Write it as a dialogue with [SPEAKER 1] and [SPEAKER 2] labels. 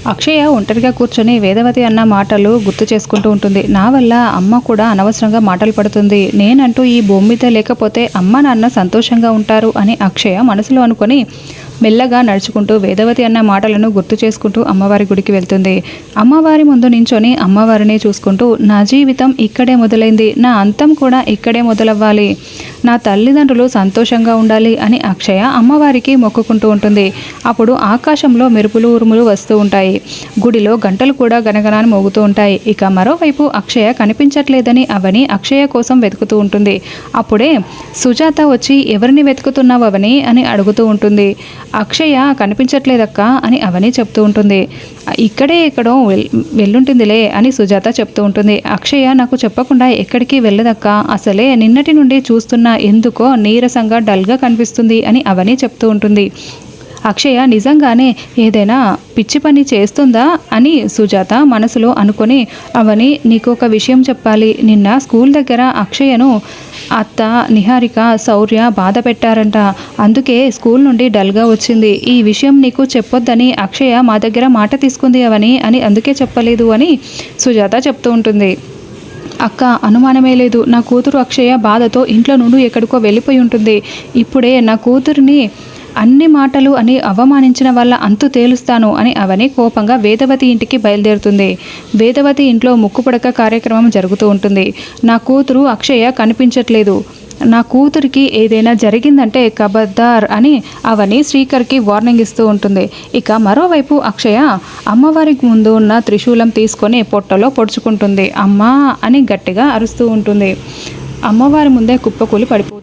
[SPEAKER 1] అక్షయ ఒంటరిగా కూర్చొని వేదవతి అన్న మాటలు గుర్తు చేసుకుంటూ ఉంటుంది. నా వల్ల అమ్మ కూడా అనవసరంగా మాటలు పడుతుంది. నేనంటూ ఈ భూమి మీద లేకపోతే అమ్మ నాన్న సంతోషంగా ఉంటారు అని అక్షయ మనసులో అనుకొని మెల్లగా నడుచుకుంటూ వేదవతి అన్న మాటలను గుర్తు చేసుకుంటూ అమ్మవారి గుడికి వెళ్తుంది. అమ్మవారి ముందు నించొని అమ్మవారిని చూసుకుంటూ నా జీవితం ఇక్కడే మొదలైంది, నా అంతం కూడా ఇక్కడే మొదలవ్వాలి, నా తల్లిదండ్రులు సంతోషంగా ఉండాలి అని అక్షయ అమ్మవారికి మొక్కుకుంటూ ఉంటుంది. అప్పుడు ఆకాశంలో మెరుపులు ఉరుములు వస్తూ ఉంటాయి. గుడిలో గంటలు కూడా గనగనాన్ని మోగుతూ ఉంటాయి. ఇక మరోవైపు అక్షయ కనిపించట్లేదని అవని అక్షయ కోసం వెతుకుతూ ఉంటుంది. అప్పుడే సుజాత వచ్చి ఎవరిని వెతుకుతున్నావు అవని అని అడుగుతూ ఉంటుంది. అక్షయ కనిపించట్లేదక్క అని అవని చెప్తూ ఉంటుంది. ఇక్కడే ఎక్కడో వెళ్ళుంటుందిలే అని సుజాత చెప్తూ ఉంటుంది. అక్షయ నాకు చెప్పకుండా ఎక్కడికి వెళ్ళదక్క, అసలే నిన్నటి నుండి చూస్తున్న ఎందుకో నీరసంగా డల్గా కనిపిస్తుంది అని అవని చెప్తూ ఉంటుంది. అక్షయ నిజంగానే ఏదైనా పిచ్చి పని చేస్తుందా అని సుజాత మనసులో అనుకొని అవని నీకు ఒక విషయం చెప్పాలి, నిన్న స్కూల్ దగ్గర అక్షయను అత్త నిహారిక శౌర్య బాధ పెట్టారంట, అందుకే స్కూల్ నుండి డల్గా వచ్చింది, ఈ విషయం నీకు చెప్పొద్దని అక్షయ మా దగ్గర మాట తీసుకుంది అవని అని అందుకే చెప్పలేదు అని సుజాత చెప్తూ ఉంటుంది. అక్క అనుమానమే లేదు, నా కూతురు అక్షయ బాధతో ఇంట్లో నుండి ఎక్కడికో వెళ్ళిపోయి ఉంటుంది, ఇప్పుడే నా కూతురిని అన్ని మాటలు అని అవమానించిన వాళ్ళ అంతు తేలుస్తాను అని అవని కోపంగా వేదవతి ఇంటికి బయలుదేరుతుంది. వేదవతి ఇంట్లో ముక్కుపుడక కార్యక్రమం జరుగుతూ ఉంటుంది. నా కూతురు అక్షయ కనిపించట్లేదు, నా కూతురికి ఏదైనా జరిగిందంటే కబద్దార్ అని అవని శ్రీకర్కి వార్నింగ్ ఇస్తూ ఉంటుంది. ఇక మరోవైపు అక్షయ అమ్మవారికి ముందు ఉన్న త్రిశూలం తీసుకొని పొట్టలో పొడుచుకుంటుంది. అమ్మా అని గట్టిగా అరుస్తూ ఉంటుంది. అమ్మవారి ముందే కుప్పకూలి పడిపోతుంది.